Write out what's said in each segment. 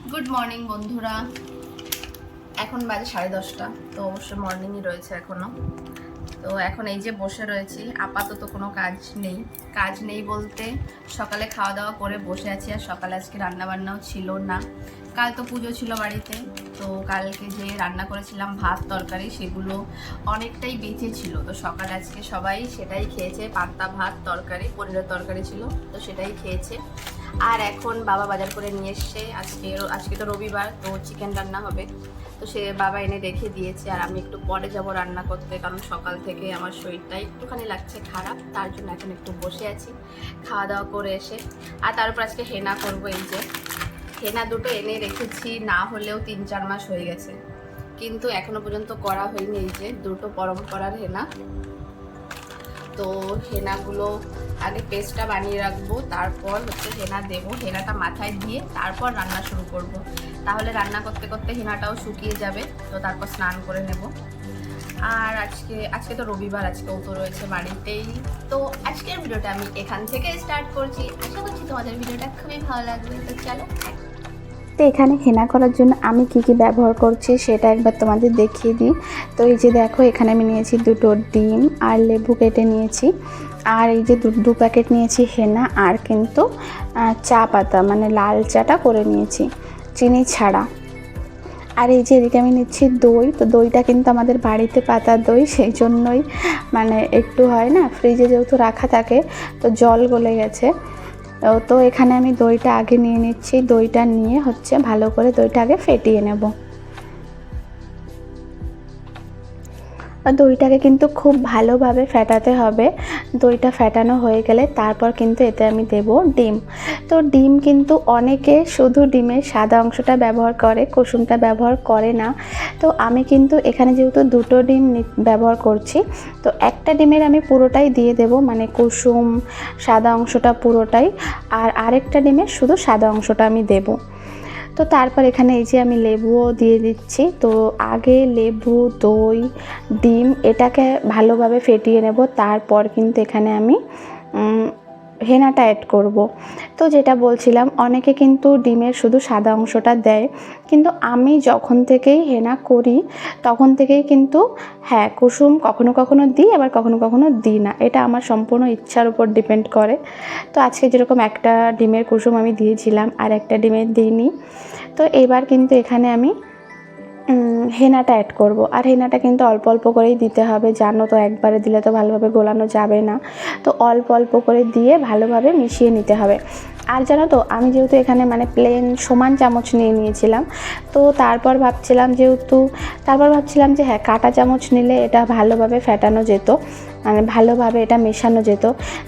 Good morning বন্ধুরা। এখন বাজে 10:30। তো অবশ্যই মর্নিংই রয়েছে এখনো। তো এখন এই যে বসে রয়েছি, আপাতত কোনো কাজ নেই বলতে সকালে খাওয়া দাওয়া করে বসে আছি। আর সকালে আজকে রান্নাবান্নাও ছিল না, কাল তো পুজো ছিল বাড়িতে। তো কালকে যে রান্না করেছিলাম ভাত তরকারি, সেগুলো অনেকটাই বেঁচে ছিল। তো সকালে আজকে সবাই সেটাই খেয়েছে, পান্তা ভাত তরকারি, পনিরের তরকারি ছিল, তো সেটাই খেয়েছে। আর এখন বাবা বাজার করে নিয়ে এসছে। আজকে তো রবিবার, তো চিকেন রান্না হবে। তো সে বাবা এনে রেখে দিয়েছে। আর আমি একটু পরে যাব রান্না করতে, কারণ সকাল থেকে আমার শরীরটা একটুখানি লাগছে খারাপ, তার জন্য এখন একটু বসে আছি খাওয়া দাওয়া করে এসে। আর তার উপর আজকে হেনা করবো। এই যে হেনা দুটো এনে রেখেছি, না হলেও 3-4 মাস হয়ে গেছে, কিন্তু এখনো পর্যন্ত করা হয়নি। এই যে দুটো পরম্পরার হেনা। তো হেনাগুলো আগে পেস্টটা বানিয়ে রাখবো, তারপর হেনা দেবো। হেনাটা মাথায় দিয়ে তারপর রান্না শুরু করব। তাহলে রান্না করতে করতে হেনাটাও শুকিয়ে যাবে। তো তারপর স্নান করে নেব। আর আজকে তো রবিবার, আজকেও তো রয়েছে বাড়িতেই। তো আজকের ভিডিওটা আমি এখান থেকে স্টার্ট করছি। আশা করছি তোমাদের ভিডিওটা খুবই ভালো লাগবে। তো চলো। তো এখানে হেনা করার জন্য আমি কি ব্যবহার করছি সেটা একবার তোমাদের দেখিয়ে দিই। তো এই যে দেখো, এখানে আমি নিয়েছি 2টো ডিম আর লেবু কেটে নিয়েছি। আর এই যে দু প্যাকেট নিয়েছি হেনা, আর কিন্তু চা পাতা মানে লাল চাটা করে নিয়েছি চিনি ছাড়া। আর এই যে এদিকে আমি নিচ্ছি দই। তো দইটা কিন্তু আমাদের বাড়িতে পাতার দই, সেই জন্যই মানে একটু হয় না, ফ্রিজে যেহেতু রাখা থাকে তো জল গলে গেছে। তো এখানে আমি দইটা আগে নিয়ে নিচ্ছি। দইটা নিয়ে ভালো করে দইটা আগে ফেটিয়ে নেব। দইটাকে কিন্তু খুব ভালোভাবে ফেটাতে হবে। দইটা ফেটানো হয়ে গেলে তারপর কিন্তু এতে আমি দেব ডিম। তো ডিম কিন্তু অনেকে শুধু ডিমের সাদা অংশটা ব্যবহার করে, কুসুমটা ব্যবহার করে না। তো আমি কিন্তু এখানে যেহেতু 2টো ডিম ব্যবহার করছি, তো একটা ডিমের আমি পুরোটাই দিয়ে দেব, মানে কুসুম সাদা অংশটা পুরোটাই, আর আরেকটা ডিমের শুধু সাদা অংশটা আমি দেব। তো তারপর এখানে এই যে আমি লেবুও দিয়ে দিচ্ছি। তো আগে লেবু, দই, ডিম এটাকে ভালোভাবে ফেটিয়ে নেব, তারপর কিন্তু এখানে আমি হেনাটা অ্যাড করব। তো যেটা বলছিলাম, অনেকে কিন্তু ডিমের শুধু সাদা অংশটা দেয়, কিন্তু আমি যখন থেকেই হেনা করি তখন থেকেই কিন্তু কুসুম কখনো কখনো দিই, আবার কখনো কখনো দিই না। এটা আমার সম্পূর্ণ ইচ্ছার উপর ডিপেন্ড করে। তো আজকে যেরকম একটা ডিমের কুসুম আমি দিয়েছিলাম আর একটা ডিমের দিইনি। তো এবার কিন্তু এখানে আমি হেনাটা অ্যাড করব। আর হেনাটা কিন্তু অল্প অল্প করেই দিতে হবে, জানো তো, একবারে দিলে তো ভালোভাবে গোলানো যাবে না। তো অল্প অল্প করে দিয়ে ভালোভাবে মিশিয়ে নিতে হবে। আর জানো তো, আমি যেহেতু এখানে মানে প্লেন সমান চামচ নিয়ে নিয়েছিলাম, তো তারপর ভাবছিলাম যে কাঁটা চামচ নিলে এটা ভালোভাবে ফেটানো যেত, মানে ভালোভাবে এটা মেশানো যেত।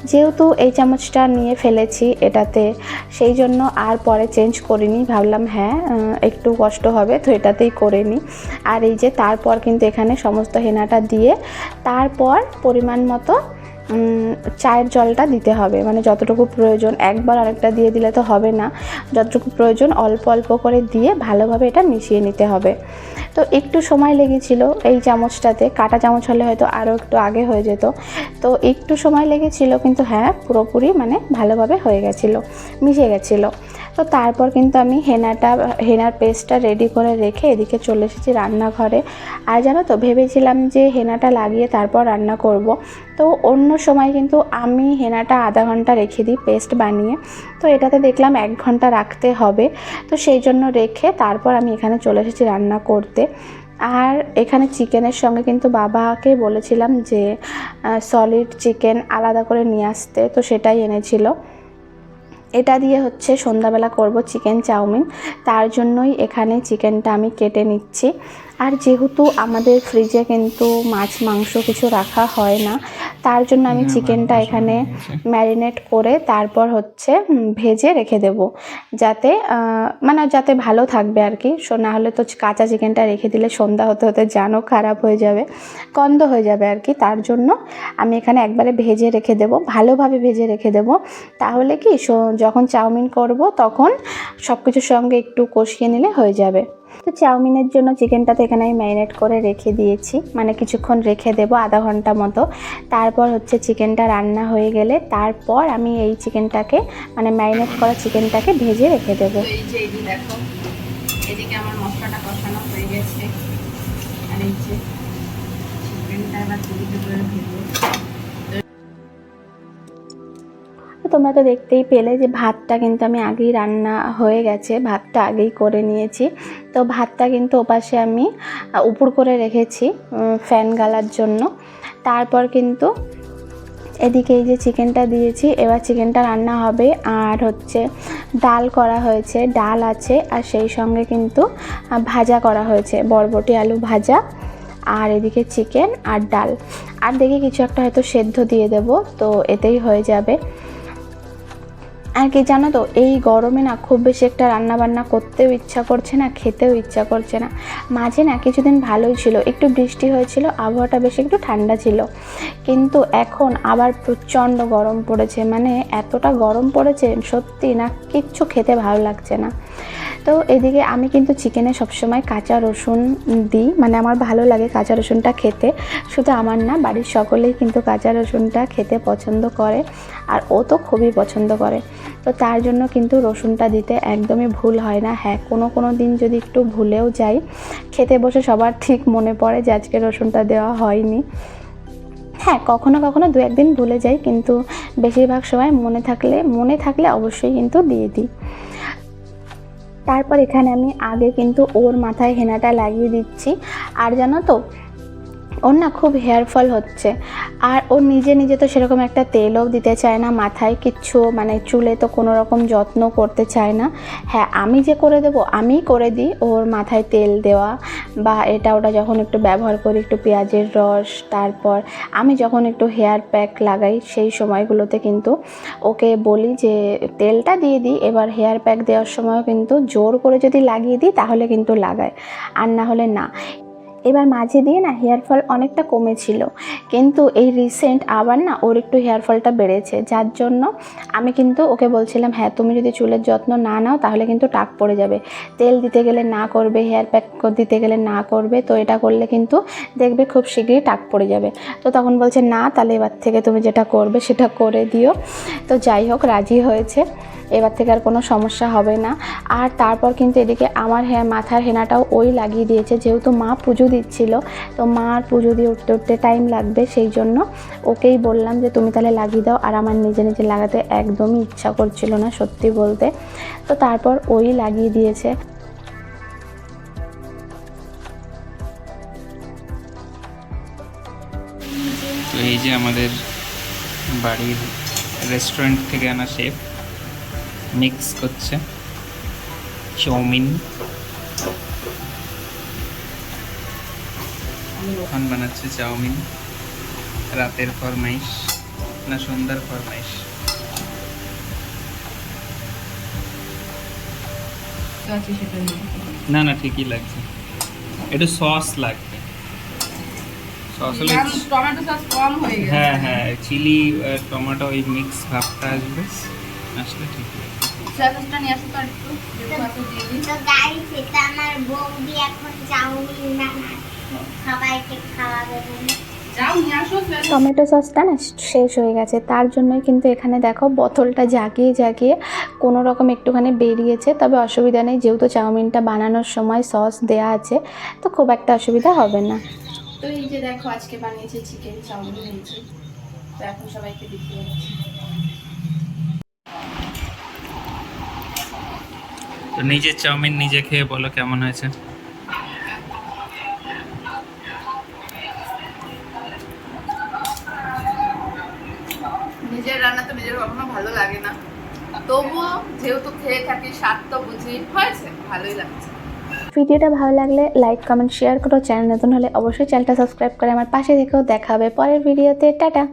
যেহেতু এই চামচটা নিয়ে ফেলেছি এটাতে, সেই জন্য আর পরে চেঞ্জ করিনি। ভাবলাম একটু কষ্ট হবে, তো এটাতেই করে নিই। আর এই যে তারপর কিন্তু এখানে সমস্ত হেনাটা দিয়ে তারপর পরিমাণ মতো চায়ের জলটা দিতে হবে, মানে যতটুকু প্রয়োজন। একবার আরেকটা দিয়ে দিলে তো হবে না, যতটুকু প্রয়োজন অল্প অল্প করে দিয়ে ভালোভাবে এটা মিশিয়ে নিতে হবে। তো একটু সময় লেগেছিল এই চামচটাতে, কাঁটা চামচ হলে হয়তো আরও একটু আগে হয়ে যেত। তো একটু সময় লেগেছিল, কিন্তু পুরোপুরি মানে ভালোভাবে হয়ে গেছিলো, মিশে গেছিলো। তো তারপর কিন্তু আমি হেনার পেস্টটা রেডি করে রেখে এদিকে চলে এসেছি রান্নাঘরে। আর জানো তো, ভেবেছিলাম যে হেনাটা লাগিয়ে তারপর রান্না করব। তো অন্য সময় কিন্তু আমি হেনাটা আধা ঘন্টা রেখে দিই পেস্ট বানিয়ে। তো এটাতে দেখলাম 1 ঘন্টা রাখতে হবে। তো সেই জন্য রেখে তারপর আমি এখানে চলে এসেছি রান্না করতে। আর এখানে চিকেনের সঙ্গে কিন্তু বাবাকে বলেছিলাম যে সলিড চিকেন আলাদা করে নিয়ে আসতে, তো সেটাই এনেছিল। এটা দিয়ে সন্ধ্যাবেলা করব চিকেন চাউমিন, তার জন্যই এখানে চিকেনটা আমি কেটে নিচ্ছি। আর যেহেতু আমাদের ফ্রিজে কিন্তু মাছ মাংস কিছু রাখা হয় না, তার জন্য আমি চিকেনটা এখানে ম্যারিনেট করে তারপর ভেজে রেখে দেব, যাতে যাতে ভালো থাকবে আর কি। না হলে তো কাঁচা চিকেনটা রেখে দিলে সন্ধ্যা হতে হতে জানো খারাপ হয়ে যাবে, গন্ধ হয়ে যাবে আর কি। তার জন্য আমি এখানে একবারে ভেজে রেখে দেব, ভালোভাবে ভেজে রেখে দেব। তাহলে কি যখন চাউমিন করব তখন সব কিছুর সঙ্গে একটু কষিয়ে নিলে হয়ে যাবে। তো চাউমিনের জন্য চিকেনটা তো এখানে আমি ম্যারিনেট করে রেখে দিয়েছি, মানে কিছুক্ষণ রেখে দেবো, আধা ঘন্টা মতো। তারপর হচ্ছে চিকেনটা রান্না হয়ে গেলে তারপর আমি এই চিকেনটাকে, মানে ম্যারিনেট করা চিকেনটাকে ভেজে রেখে দেবো। তো এই যে এদিকে দেখো, এদিকে আমার মশলাটা কষানো হয়ে গেছে, আর এই যে চিকেনটা এবার দিকে করে ভেজে। তোমরা তো দেখতেই পেলে যে ভাতটা কিন্তু আমি আগেই রান্না হয়ে গেছে, ভাতটা আগেই করে নিয়েছি। তো ভাতটা কিন্তু ওপাশে আমি উপর করে রেখেছি ফ্যান গালার জন্য। তারপর কিন্তু এদিকে এই যে চিকেনটা দিয়েছি, এবার চিকেনটা রান্না হবে। আর হচ্ছে ডাল করা হয়েছে, ডাল আছে, আর সেই সঙ্গে কিন্তু ভাজা করা হয়েছে, বরবটি আলু ভাজা, আর এদিকে চিকেন আর ডাল। আর দেখি কিছু একটা হয়তো সেদ্ধ দিয়ে দেব, তো এতেই হয়ে যাবে। আর কি জানো তো, এই গরমে না খুব বেশি একটা রান্না বান্না করতেও ইচ্ছা করছে না, খেতেও ইচ্ছা করছে না। মাঝে না কিছুদিন ভালোই ছিল, একটু বৃষ্টি হয়েছিল, আবহাওয়াটা বেশি একটু ঠান্ডা ছিল, কিন্তু এখন আবার প্রচণ্ড গরম পড়েছে। মানে এতটা গরম পড়েছে সত্যি না, কিচ্ছু খেতে ভালো লাগছে না। তো এদিকে আমি কিন্তু চিকেনে সবসময় কাঁচা রসুন দিই, মানে আমার ভালো লাগে কাঁচা রসুনটা খেতে। শুধু আমার না, বাড়ির সকলেই কিন্তু কাঁচা রসুনটা খেতে পছন্দ করে, আর ও তো খুবই পছন্দ করে। তো তার জন্য কিন্তু রসুনটা দিতে একদমই ভুল হয় না। হ্যাঁ, কোনো দিন যদি একটু ভুলেও যাই, খেতে বসে সবার ঠিক মনে পড়ে যে আজকে রসুনটা দেওয়া হয়নি। হ্যাঁ, কখনো কখনো দু একদিন ভুলে যাই, কিন্তু বেশিরভাগ সময় মনে থাকলে অবশ্যই কিন্তু দিয়ে দিই। তারপর এখানে আমি আগে কিন্তু ওর মাথায় হেনাটা লাগিয়ে দিচ্ছি। আর জানো তো, ওর না খুব হেয়ার ফল হচ্ছে, আর ও নিজে তো সেরকম একটা তেলও দিতে চায় না মাথায়, কিচ্ছু মানে চুলে তো কোনো রকম যত্ন করতে চায় না। হ্যাঁ, আমি যে করে দেবো, আমিই করে দিই ওর মাথায় তেল দেওয়া বা এটা ওটা যখন একটু ব্যবহার করি, একটু পেঁয়াজের রস। তারপর আমি যখন একটু হেয়ার প্যাক লাগাই সেই সময়গুলোতে কিন্তু ওকে বলি যে তেলটা দিয়ে দিই। এবার হেয়ার প্যাক দেওয়ার সময়ও কিন্তু জোর করে যদি লাগিয়ে দিই তাহলে কিন্তু লাগায়, আর না হলে না। এবার মাঝে দিয়ে না হেয়ার ফল অনেকটা কমেছিল, কিন্তু এই রিসেন্ট আবার না ওর একটু হেয়ার ফলটা বেড়েছে, যার জন্য আমি কিন্তু ওকে বলছিলাম, হ্যাঁ তুমি যদি চুলের যত্ন না নাও তাহলে কিন্তু টাক পড়ে যাবে। তেল দিতে গেলে না করবে, হেয়ার প্যাক দিতে গেলে না করবে, তো এটা করলে কিন্তু দেখবে খুব শীঘ্রই টাক পড়ে যাবে। তো তখন বলছে না, তাহলে এবার থেকে তুমি যেটা করবে সেটা করে দিও। তো যাই হোক, রাজি হয়েছে, এবার থেকে আর কোনো সমস্যা হবে না। আর তারপর কিন্তু এদিকে আমার মাথার হেনাটাও ওই লাগিয়ে দিয়েছে, যেহেতু মা পুজো দিচ্ছিল, তো মার পুজো দিয়ে উঠতে টাইম লাগবে, সেই জন্য ওকেই বললাম যে তুমি তাহলে লাগিয়ে দাও। আর আমার নিজে লাগাতে একদমই ইচ্ছা করছিল না সত্যি বলতে, তো তারপর ওই লাগিয়ে দিয়েছে। তো এই যে আমাদের বাড়ির রেস্টুরেন্ট থেকে আনা শেফ মিক্স করছে চাউমিন, এখন বানাচ্ছে চাউমিন। রাতের ফরমাইশ না সন্ধ্যার ফরমাইশ? না না, ঠিকই লাগছে, একটু সস লাগবে। সস হলে টমেটো সস কম হয়ে গেছে। হ্যাঁ, চিলি টমেটো ওই মিক্স ভাবটা আসবে, আসলে ঠিক লাগবে। সসটা নিয়ে আসো তো একটু, একটু দিয়ে দিই। তো গাইস, এটা আমার বৌদি এখন চাউমিন বানাচ্ছে, সবাইকে খাওয়াবে বলে। যাও নিয়ে আসো। টমেটো সসটা না শেষ হয়ে গেছে, তার জন্যই কিন্তু এখানে দেখো বোতলটা জাগিয়ে কোনো রকম একটুখানি বেরিয়েছে। তবে অসুবিধা নেই, যেহেতু চাউমিনটা বানানোর সময় সস দেয়া আছে, তো খুব একটা অসুবিধা হবে না। তো এই যে দেখো, আজকে বানিয়েছি চিকেন চাউমিন নিয়েছি, তো এখন সবাইকে দেখিয়ে যাচ্ছি। তো নিজের চাউমিন নিজে খেয়ে বলো কেমন হয়েছে। নিজের রান্না তো নিজের কখনো ভালো লাগে না, তবুও যেহেতু খেয়ে থাকি স্বাদ তো বুঝি, হয়েছে, ভালোই লাগছে। ভিডিওটা ভালো লাগলে লাইক কমেন্ট শেয়ার করো, চ্যানেল নতুন হলে অবশ্যই চ্যানেলটা সাবস্ক্রাইব করে আমার পাশে থেকেও। দেখা হবে পরের ভিডিওতে। টাটা।